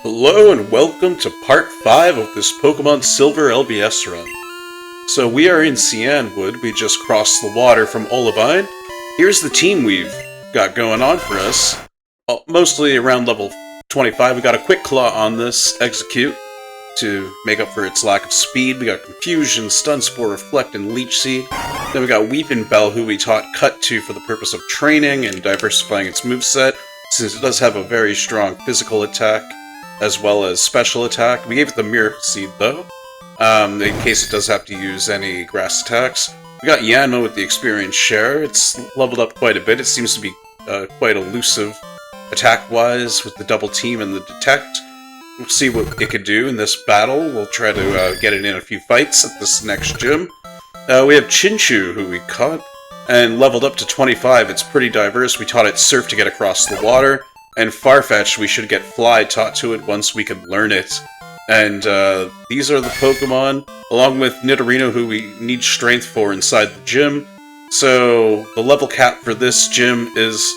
Hello and welcome to part 5 of this Pokemon Silver LBS run. So we are in Cianwood, we just crossed the water from Olivine. Here's the team we've got going on for us. Mostly around level 25, we got a Quick Claw on this, Execute, to make up for its lack of speed. We got Confusion, Stun Spore, Reflect, and Leech Seed. Then we got Weeping Bell, who we taught Cut to for the purpose of training and diversifying its moveset, since it does have a very strong physical attack, as well as special attack. We gave it the Miracle Seed, though, in case it does have to use any grass attacks. We got Yanma with the Experience Share. It's leveled up quite a bit. It seems to be quite elusive attack-wise with the Double Team and the Detect. We'll see what it can do in this battle. We'll try to get it in a few fights at this next gym. We have Chinchu, who we caught, and leveled up to 25. It's pretty diverse. We taught it Surf to get across the water, and Farfetch, we should get Fly taught to it once we can learn it. And these are the Pokemon, along with Nidorino, who we need Strength for inside the gym. So the level cap for this gym is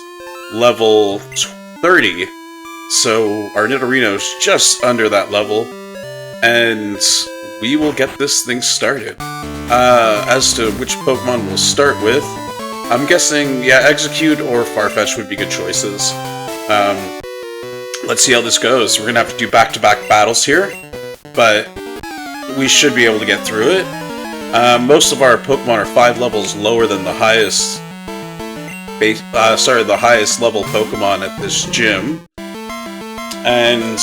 level 30. So our Nidorino's just under that level, and we will get this thing started. As to which Pokemon we'll start with, I'm guessing, yeah, Execute or Farfetch would be good choices. Let's see how this goes. We're gonna have to do back-to-back battles here, but we should be able to get through it. Most of our Pokemon are 5 levels lower than the highest the highest level Pokemon at this gym. And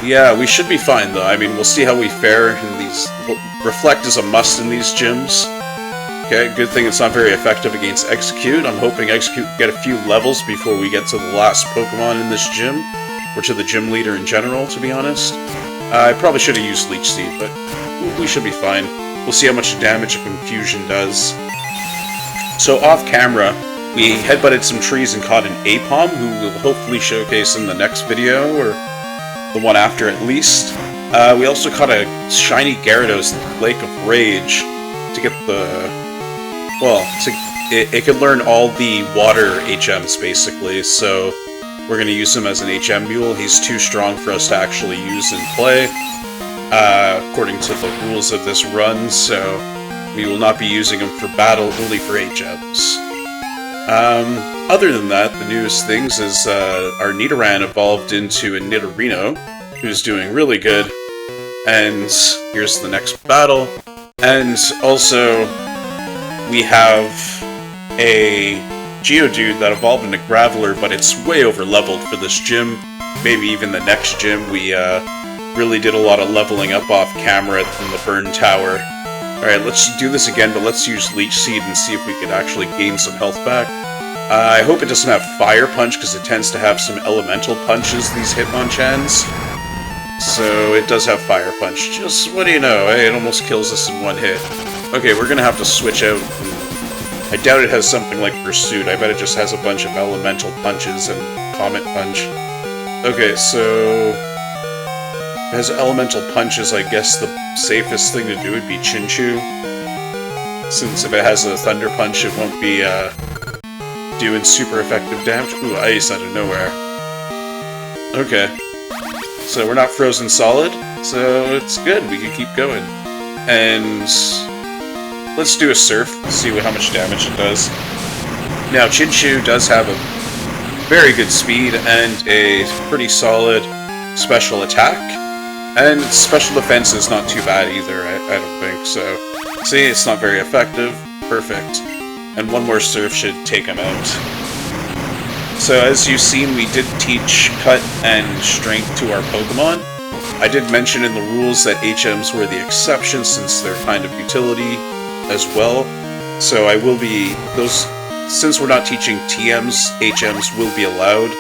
yeah, we should be fine though. I mean, we'll see how we fare in these. Reflect is a must in these gyms. Okay, good thing it's not very effective against Execute. I'm hoping Execute can get a few levels before we get to the last Pokemon in this gym, or to the gym leader in general, to be honest. I probably should have used Leech Seed, but we should be fine. We'll see how much damage a Confusion does. So off camera, we headbutted some trees and caught an Apom, who we'll hopefully showcase in the next video, or the one after at least. We also caught a shiny Gyarados, Lake of Rage, to get the... well, it could learn all the water HMs, basically, so we're going to use him as an HM mule. He's too strong for us to actually use in play, according to the rules of this run, so we will not be using him for battle, only for HMs. Other than that, the newest things is our Nidoran evolved into a Nidorino, who's doing really good, and here's the next battle. And also, we have a Geodude that evolved into Graveler, but it's way over leveled for this gym, maybe even the next gym. We really did a lot of leveling up off camera in the Burn Tower. Alright, let's do this again, but let's use Leech Seed and see if we can actually gain some health back. I hope it doesn't have Fire Punch, because it tends to have some elemental punches, these Hitmonchans. So it does have Fire Punch. Just, what do you know, it almost kills us in one hit. Okay, we're gonna have to switch out. I doubt it has something like Pursuit. I bet it just has a bunch of elemental punches and Comet Punch. Okay, so... it has elemental punches. I guess the safest thing to do would be Chinchu, since if it has a Thunder Punch, it won't be doing super effective damage. Ooh, ice out of nowhere. Okay, so we're not frozen solid, so it's good. We can keep going. And let's do a Surf, see how much damage it does. Now, Chinchu does have a very good speed and a pretty solid special attack. And its special defense is not too bad either, I don't think, so... see, it's not very effective. Perfect. And one more Surf should take him out. So as you've seen, we did teach Cut and Strength to our Pokemon. I did mention in the rules that HMs were the exception, since they're kind of utility as well. So I will be... since we're not teaching TMs, HMs will be allowed.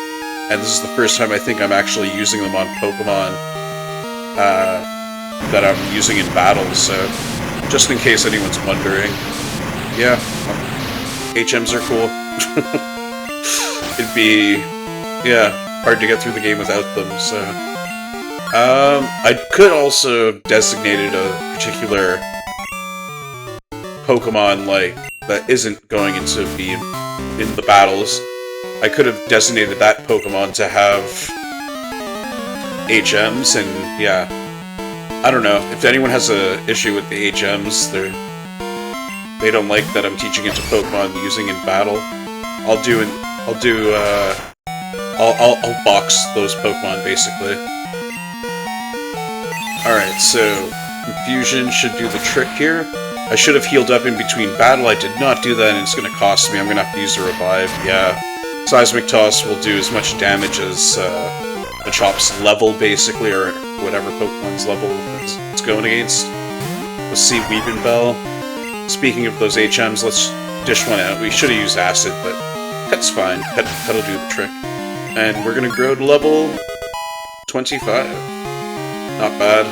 And this is the first time I think I'm actually using them on Pokemon that I'm using in battle, so just in case anyone's wondering, yeah, HMs are cool. It'd be, yeah, hard to get through the game without them, so... I could also designate it a particular Pokemon, like, that isn't going into be in the battles. I could have designated that Pokemon to have HMs, and yeah. I don't know. If anyone has a issue with the HMs, they don't like that I'm teaching it to Pokemon using in battle. I'll box those Pokemon, basically. Alright, so Confusion should do the trick here. I should have healed up in between battle. I did not do that, and it's going to cost me. I'm going to have to use a revive. Yeah. Seismic Toss will do as much damage as Machop's level, basically, or whatever Pokemon's level it's going against. Let's see Weepinbell. Speaking of those HMs, let's dish one out. We should have used Acid, but that's fine. That'll do the trick. And we're going to grow to level 25. Not bad.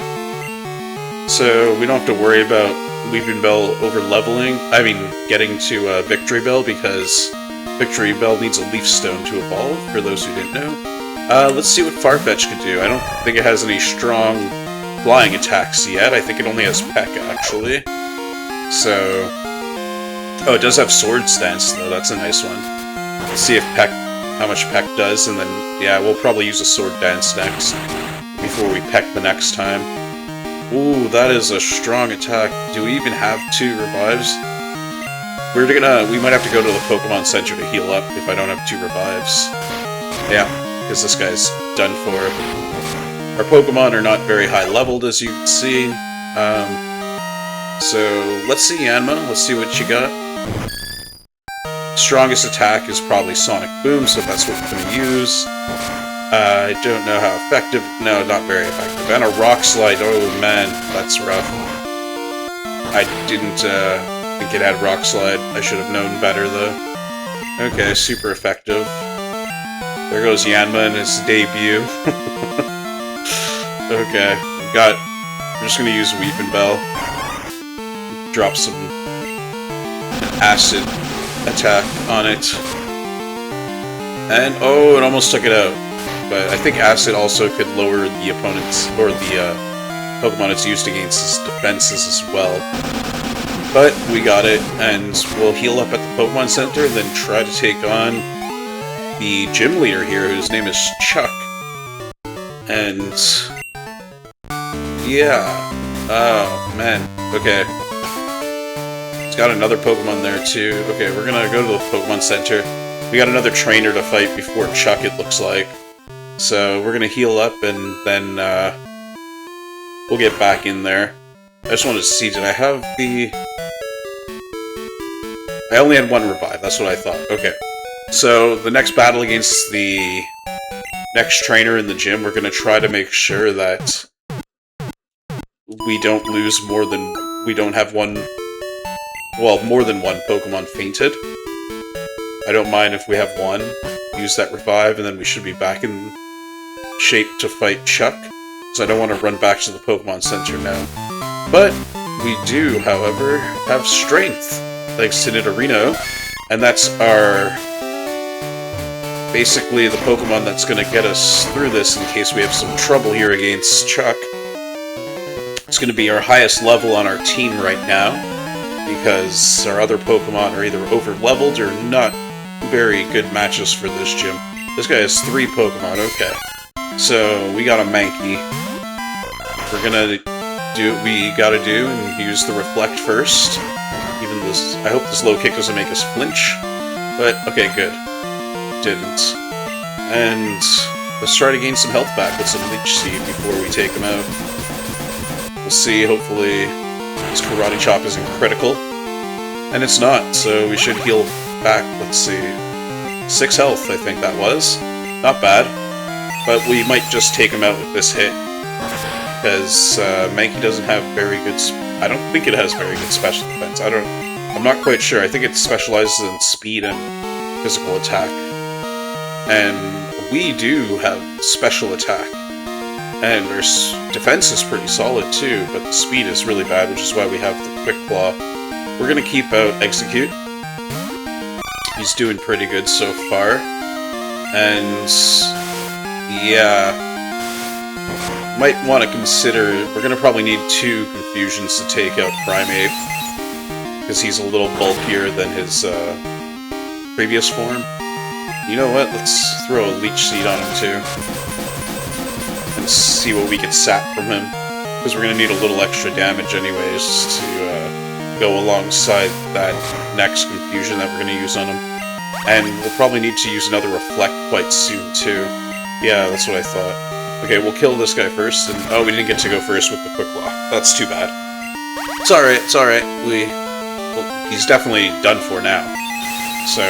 So we don't have to worry about Weepinbell over-leveling. I mean, getting to Victory Bell, because Victory Bell needs a Leaf Stone to evolve, for those who didn't know. Let's see what Farfetch can do. I don't think it has any strong flying attacks yet. I think it only has Peck, actually. So... oh, it does have Sword Stance, though. That's a nice one. Let's see if how much Peck does, and then, yeah, we'll probably use a Sword Dance next, before we Peck the next time. Ooh, that is a strong attack. Do we even have 2 revives? We might have to go to the Pokemon Center to heal up if I don't have 2 revives. Yeah, because this guy's done for. Our Pokemon are not very high leveled, as you can see. So, let's see Yanma. Let's see what you got. Strongest attack is probably Sonic Boom, so that's what we're going to use. I don't know how effective. No, not very effective. And a Rock Slide. Oh man, that's rough. I didn't think it had Rock Slide. I should have known better, though. Okay, super effective. There goes Yanma in his debut. Okay, we're just going to use Weepinbell. Drop some Acid attack on it. And, oh, it almost took it out. But I think Acid also could lower the opponent's, or the Pokemon it's used against his defenses as well. But we got it, and we'll heal up at the Pokemon Center, then try to take on the gym leader here, whose name is Chuck. And... yeah. Oh, man. Okay. It's got another Pokemon there, too. Okay, we're gonna go to the Pokemon Center. We got another trainer to fight before Chuck, it looks like. So, we're gonna heal up, and then, we'll get back in there. I just wanted to see, did I have the... I only had 1 revive, that's what I thought. Okay. So, the next battle against the next trainer in the gym, we're gonna try to make sure that we don't lose more than... we don't have one... well, more than 1 Pokemon fainted. I don't mind if we have 1. Use that revive, and then we should be back in shape to fight Chuck, because I don't want to run back to the Pokemon Center now. But we do, however, have Strength, thanks to Nidorino, and that's our... basically the Pokemon that's going to get us through this in case we have some trouble here against Chuck. It's going to be our highest level on our team right now, because our other Pokemon are either over-leveled or not very good matches for this gym. This guy has 3 Pokemon, okay. So, we got a Mankey. We're gonna do what we gotta do and use the Reflect first. Even this, I hope this low kick doesn't make us flinch. But, okay, good. Didn't. And let's try to gain some health back with some Leech Seed before we take him out. We'll see, hopefully this Karate Chop isn't critical. And it's not, so we should heal back, let's see, 6 health, I think that was. Not bad. But we might just take him out with this hit. Because Mankey doesn't have very good... I don't think it has very good special defense. I'm not quite sure. I think it specializes in speed and physical attack. And we do have special attack. And our defense is pretty solid too, but the speed is really bad, which is why we have the Quick Claw. We're gonna keep out Execute. He's doing pretty good so far. And... yeah... might want to consider... we're gonna probably need 2 Confusions to take out Primeape. Because he's a little bulkier than his previous form. You know what? Let's throw a leech seed on him too. And see what we can sap from him. Because we're going to need a little extra damage anyways to go alongside that next confusion that we're going to use on him. And we'll probably need to use another reflect quite soon too. Yeah, that's what I thought. Okay, we'll kill this guy first. And oh, we didn't get to go first with the quick law. That's too bad. It's alright, it's alright. Well, he's definitely done for now. So,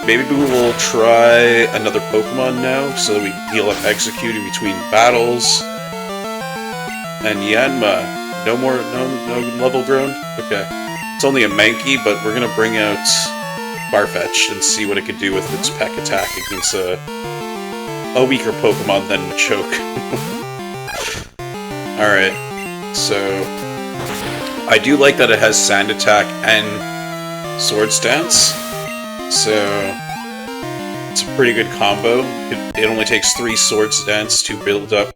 maybe we will try another Pokemon now, so that we can heal up Execute in between battles. And Yanma, no level grown? Okay. It's only a Mankey, but we're gonna bring out Farfetch and see what it could do with its Peck attack against a weaker Pokemon than Machoke. Alright, so I do like that it has Sand Attack and Swords Dance, so it's a pretty good combo. It only takes 3 Swords Dance to build up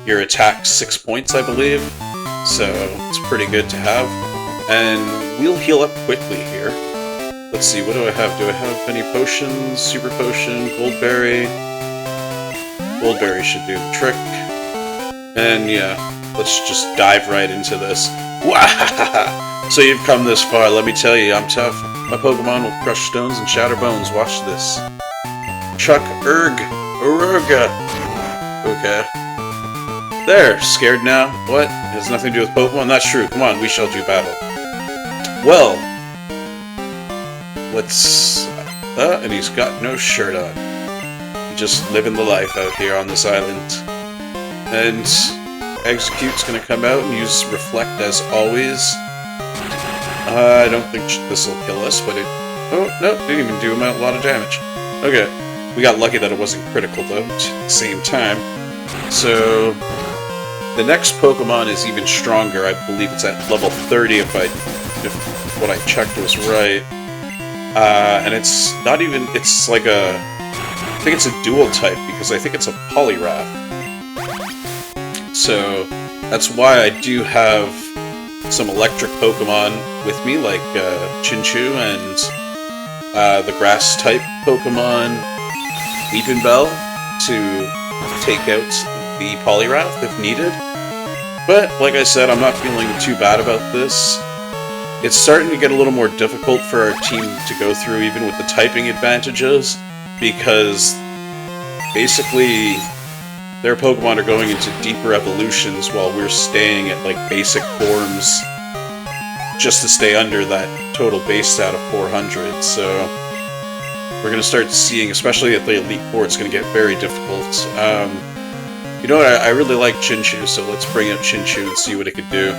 your attack 6 points, I believe, so it's pretty good to have. And we'll heal up quickly here. Let's see, what do I have? Do I have any potions? Super Potion, Goldberry. Goldberry should do the trick. And yeah, let's just dive right into this. Wow! So you've come this far, let me tell you, I'm tough. My Pokemon will crush stones and shatter bones. Watch this. Chuck Urga. Okay. There, scared now? What? It has nothing to do with Pokemon? That's true. Come on, we shall do battle. Well, let's... and he's got no shirt on. He's just living the life out here on this island. And Execute's gonna come out and use Reflect as always. I don't think this will kill us, but it... Oh, no, didn't even do him a lot of damage. Okay, we got lucky that it wasn't critical, though, at the same time. So, the next Pokemon is even stronger. I believe it's at level 30 if what I checked was right. And it's not even... It's like a... I think it's a dual type, because I think it's a Poliwrath. So, that's why I do have some electric Pokemon with me, like Chinchou and the grass-type Pokemon Weepinbell to take out the Poliwrath if needed. But, like I said, I'm not feeling too bad about this. It's starting to get a little more difficult for our team to go through, even with the typing advantages, because basically their Pokemon are going into deeper evolutions while we're staying at, like, basic forms just to stay under that total base stat of 400, so we're going to start seeing, especially at the Elite Four, it's going to get very difficult. You know what, I really like Chinchou, so let's bring out Chinchou and see what it could do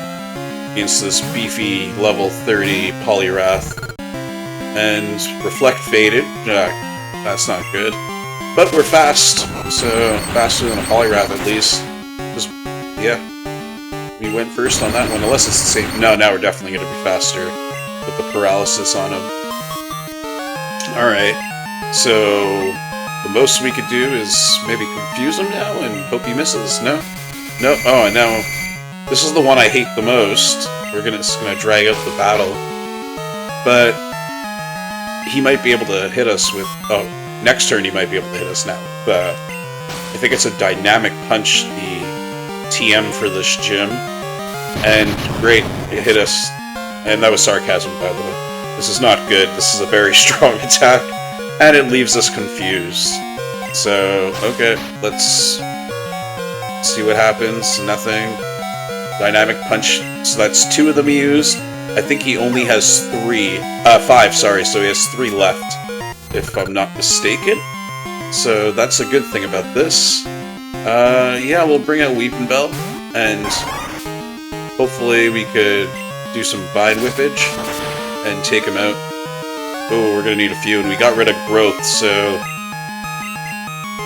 against this beefy level 30 Poliwrath. And Reflect faded. That's not good. But we're fast, so faster than a Poliwrath at least. Just, yeah, we went first on that one, unless it's the same. No, now we're definitely going to be faster with the paralysis on him. Alright, so the most we could do is maybe confuse him now and hope he misses. No? No? Oh, and now this is the one I hate the most. We're just gonna drag out the battle. But he might be able to hit us with... Oh, next turn he might be able to hit us now. I think it's a Dynamic Punch, the TM for this gym. And great, it hit us. And that was sarcasm, by the way. This is not good. This is a very strong attack. And it leaves us confused. So, okay, let's see what happens. Nothing. Dynamic Punch. So that's 2 of them he used. I think he only has 5, sorry, so he has 3 left, if I'm not mistaken. So that's a good thing about this. Yeah, we'll bring out Weepinbell, and hopefully we could do some Vine Whippage and take him out. Oh, we're gonna need a few, and we got rid of Growth, so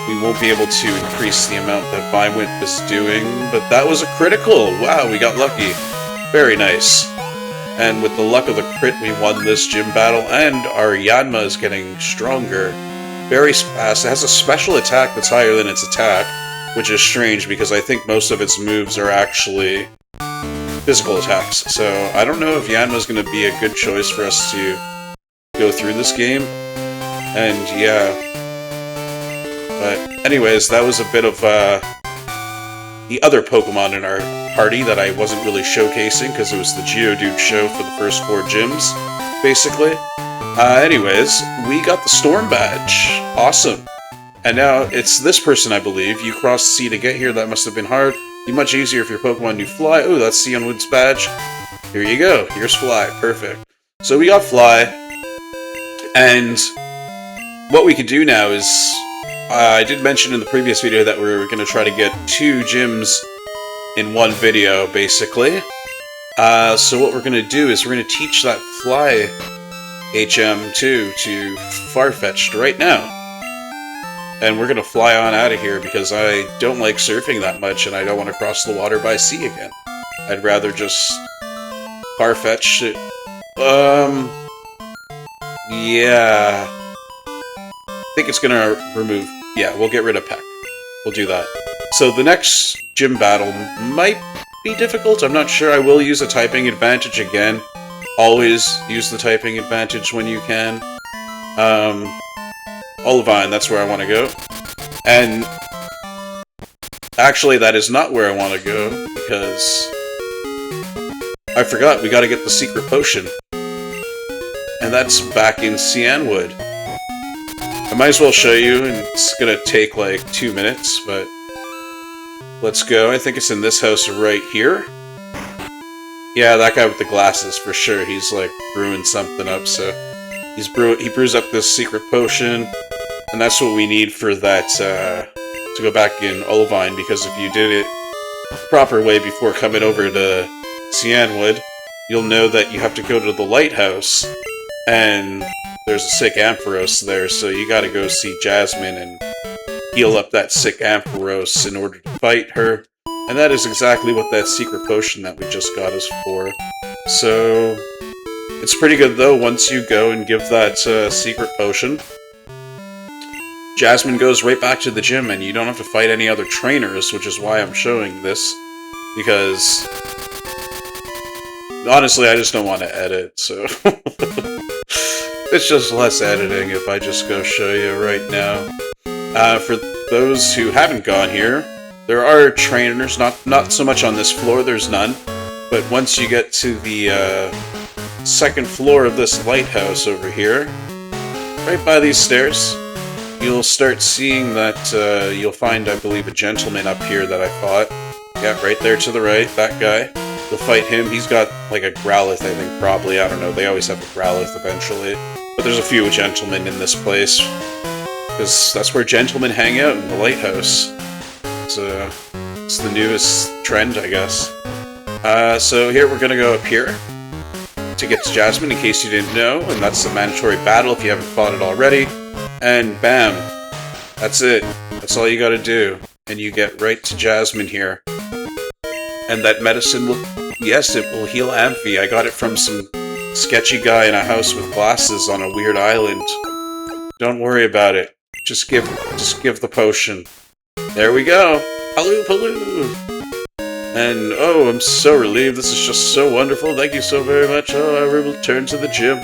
we won't be able to increase the amount that Vine Whip is doing, but that was a critical! Wow, we got lucky. Very nice. And with the luck of the crit, we won this gym battle, and our Yanma is getting stronger. Very fast. It has a special attack that's higher than its attack, which is strange because I think most of its moves are actually physical attacks. So I don't know if Yanma is going to be a good choice for us to go through this game. And yeah. But anyways, that was a bit of the other Pokemon in our party that I wasn't really showcasing because it was the Geodude show for the first 4 gyms, basically. Anyways, we got the Storm Badge. Awesome. And now it's this person, I believe. You crossed the sea to get here. That must have been hard. Be much easier if your Pokemon knew Fly. Oh, that's Sionwood's badge. Here you go. Here's Fly. Perfect. So we got Fly. And what we could do now is... I did mention in the previous video that we were going to try to get 2 gyms in one video, basically. So what we're going to do is we're going to teach that Fly HM2 to Farfetch'd right now. And we're going to fly on out of here because I don't like surfing that much and I don't want to cross the water by sea again. I'd rather just Farfetch it. Yeah. I think it's going to remove... Yeah, we'll get rid of Peck. We'll do that. So the next gym battle might be difficult. I'm not sure. I will use a typing advantage again. Always use the typing advantage when you can. Olivine, that's where I want to go. And actually, that is not where I want to go, because I forgot, we gotta get the secret potion. And that's back in Cianwood. I might as well show you, and it's gonna take like 2 minutes, but let's go. I think it's in this house right here. Yeah, that guy with the glasses, for sure. He's like brewing something up, so he brews up this secret potion. And that's what we need for that, to go back in Olivine, because if you did it the proper way before coming over to Cianwood, you'll know that you have to go to the lighthouse, and there's a sick Ampharos there, so you gotta go see Jasmine and heal up that sick Ampharos in order to fight her. And that is exactly what that secret potion that we just got is for. So, it's pretty good though, once you go and give that secret potion. Jasmine goes right back to the gym, and you don't have to fight any other trainers, which is why I'm showing this. Because, honestly, I just don't want to edit, so... It's just less editing if I just go show you right now. For those who haven't gone here, there are trainers, not so much on this floor, there's none. But once you get to the second floor of this lighthouse over here, right by these stairs, you'll start seeing that you'll find, I believe, a gentleman up here that I fought. Yeah, right there to the right, that guy. You'll fight him. He's got, like, a Growlithe, I think, probably. I don't know. They always have a Growlithe eventually. But there's a few gentlemen in this place. Because that's where gentlemen hang out, in the lighthouse. It's the newest trend, I guess. So here, we're gonna go up here to get to Jasmine, in case you didn't know. And that's the mandatory battle if you haven't fought it already. And bam, that's it. That's all you gotta do. And you get right to Jasmine here. And that medicine will, yes, it will heal Amphi. I got it from some sketchy guy in a house with glasses on a weird island. Don't worry about it. Just give the potion. There we go. Paloo, paloo. And, oh, I'm so relieved. This is just so wonderful. Thank you so very much. Oh, I will return to the gym.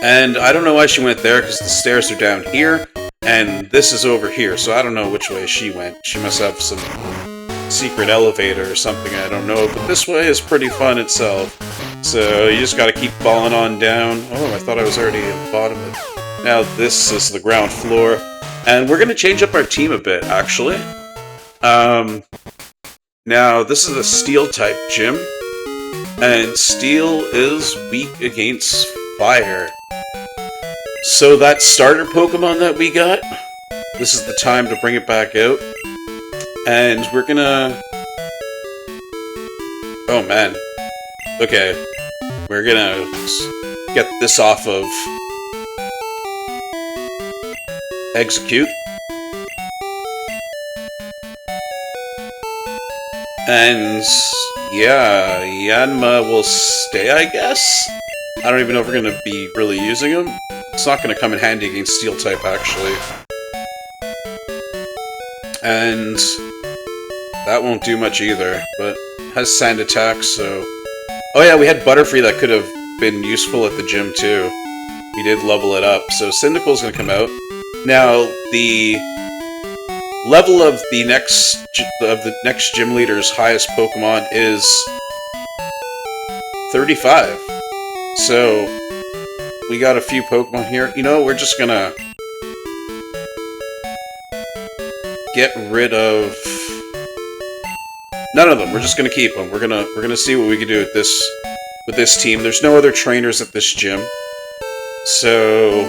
And I don't know why she went there, because the stairs are down here, and this is over here, so I don't know which way she went. She must have some secret elevator or something, I don't know, but this way is pretty fun itself. So you just gotta keep falling on down. Oh, I thought I was already at the bottom of it. Now this is the ground floor, and we're gonna change up our team a bit, actually. Now this is a Steel-type gym, and Steel is weak against Fire. So that starter Pokemon that we got, this is the time to bring it back out. And we're gonna... Oh man. Okay. We're gonna get this off of Execute. And yeah, Yanma will stay, I guess? I don't even know if we're gonna be really using him. It's not gonna come in handy against Steel-type, actually. And that won't do much either, but has Sand Attack, so... Oh yeah, we had Butterfree that could have been useful at the gym, too. we did level it up. So Cyndaquil's gonna come out. Now, the level of the next gym leader's highest Pokemon is 35. So, we got a few Pokemon here. You know, we're just gonna get rid of none of them. We're just gonna keep them. We're gonna see what we can do with this team. There's no other trainers at this gym, so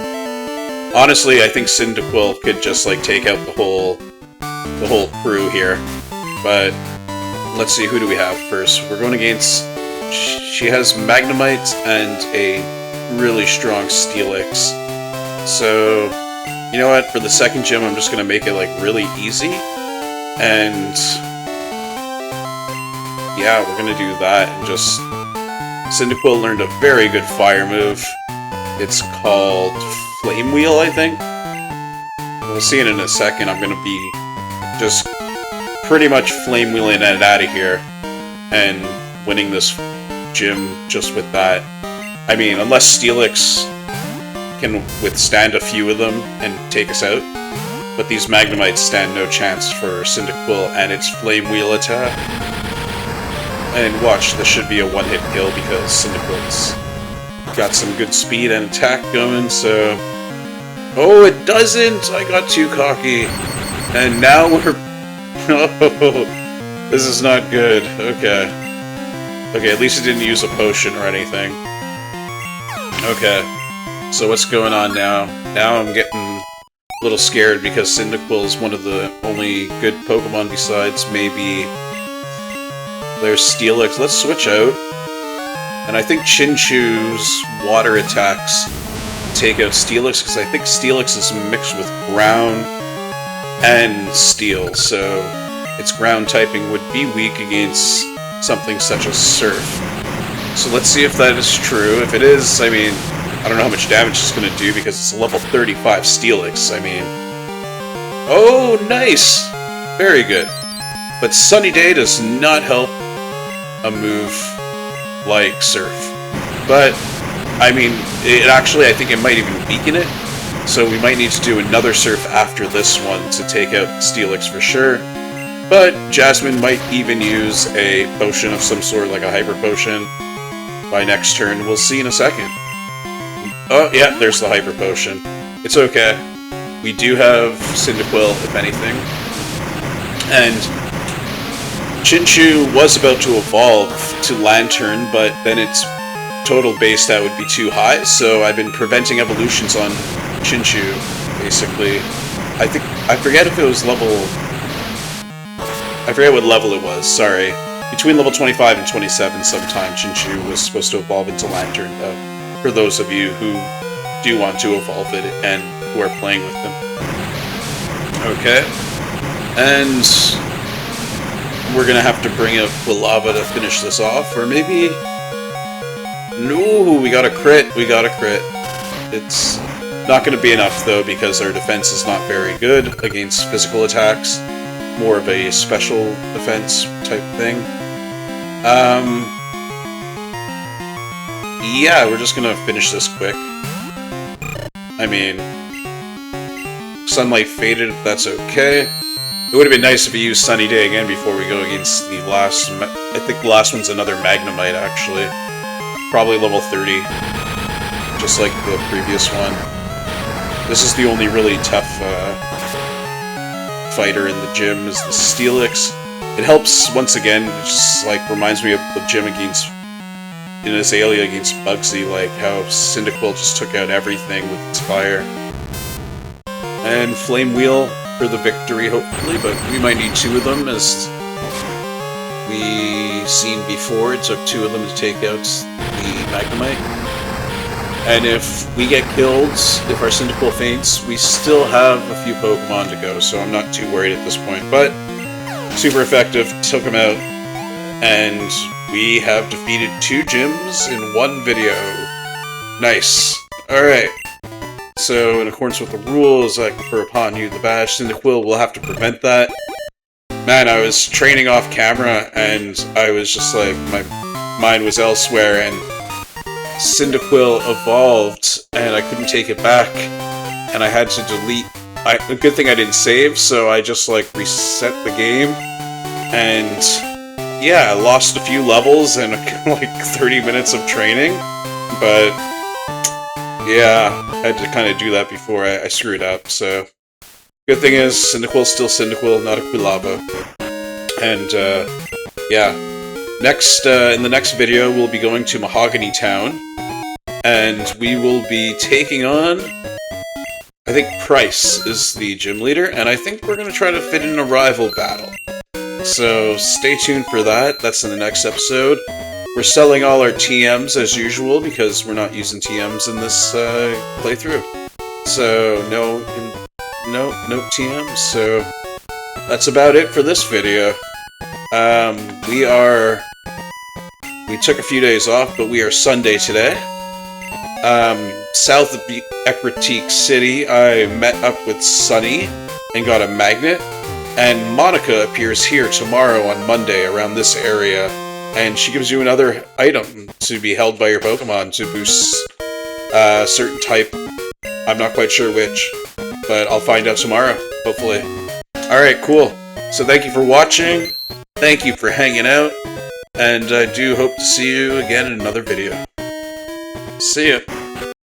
honestly, I think Cyndaquil could just like take out the whole crew here. But let's see, who do we have first? We're going against. She has Magnemite and a really strong Steelix. So, you know what? For the second gym, I'm just gonna make it like really easy, and yeah, we're gonna do that. And just Cyndaquil learned a very good fire move. It's called Flame Wheel, I think. We'll see it in a second. I'm gonna be just pretty much flame wheeling it out of here and winning this gym just with that. I mean, unless Steelix can withstand a few of them and take us out. But these Magnemites stand no chance for Cyndaquil and its Flame Wheel attack. And watch, this should be a one-hit kill because Cyndaquil's got some good speed and attack going, so... Oh, it doesn't! I got too cocky. And now we're... Oh, this is not good. Okay. Okay, at least it didn't use a potion or anything. Okay. So what's going on now? Now I'm getting a little scared because Cyndaquil is one of the only good Pokemon besides maybe... There's Steelix. Let's switch out. And I think Chinchu's water attacks take out Steelix, because I think Steelix is mixed with ground and steel, so its ground typing would be weak against something such as Surf. So let's see if that is true. If it is, I mean, I don't know how much damage it's going to do because it's a level 35 Steelix. I mean... Oh, nice! Very good. But Sunny Day does not help a move like Surf. But, I mean, it actually, I think it might even weaken it. So we might need to do another Surf after this one to take out Steelix for sure. But Jasmine might even use a potion of some sort, like a Hyper Potion, by next turn. We'll see in a second. Oh, yeah, there's the Hyper Potion. It's okay. We do have Cyndaquil, if anything. And Chinchu was about to evolve to Lantern, but then its total base stat would be too high, so I've been preventing evolutions on Chinchu, basically. I forget if it was level... I forget what level it was, sorry. Between level 25 and 27 sometime, Chinchu was supposed to evolve into Lantern, though, for those of you who do want to evolve it and who are playing with them. Okay. And we're gonna have to bring out Quilava to finish this off, or maybe... No, we got a crit, we got a crit. It's not gonna be enough, though, because our defense is not very good against physical attacks. More of a special defense type thing. Yeah, we're just gonna finish this quick. I mean, Sunlight Faded, if that's okay. It would have been nice if we used Sunny Day again before we go against the last... I think the last one's another Magnemite, actually. Probably level 30. Just like the previous one. This is the only really tough fighter in the gym, is the Steelix. It helps, once again, it just like reminds me of the gym against... in Azalea against Bugsy, like how Cyndaquil just took out everything with its fire. And Flame Wheel for the victory, hopefully, but we might need two of them, as we seen before. It took two of them to take out the Magnemite. And if we get killed, if our Cyndaquil faints, we still have a few Pokemon to go, so I'm not too worried at this point. But, super effective, took him out, and we have defeated 2 gyms in 1 video. Nice. Alright. So, in accordance with the rules, I confer upon you the badge. Cyndaquil will have to prevent that. Man, I was training off camera, and I was just like, my mind was elsewhere, and Cyndaquil evolved, and I couldn't take it back, and I had to delete. A good thing I didn't save, so I just, like, reset the game, and yeah, I lost a few levels and, like, 30 minutes of training, but yeah, I had to kind of do that before I screwed up, so good thing is, Cyndaquil's still Cyndaquil, not a Quilava, and, yeah. Next, in the next video, we'll be going to Mahogany Town, and we will be taking on, I think Price is the gym leader, and I think we're going to try to fit in a rival battle. So stay tuned for that. That's in the next episode. We're selling all our TMs as usual, because we're not using TMs in this playthrough. So no TMs, so that's about it for this video. We took a few days off, but we are Sunday today. South of Ecruteak City, I met up with Sunny and got a magnet, and Monica appears here tomorrow on Monday around this area, and she gives you another item to be held by your Pokemon to boost a certain type. I'm not quite sure which, but I'll find out tomorrow, hopefully. Alright, cool. So thank you for watching, thank you for hanging out, and I do hope to see you again in another video. See ya!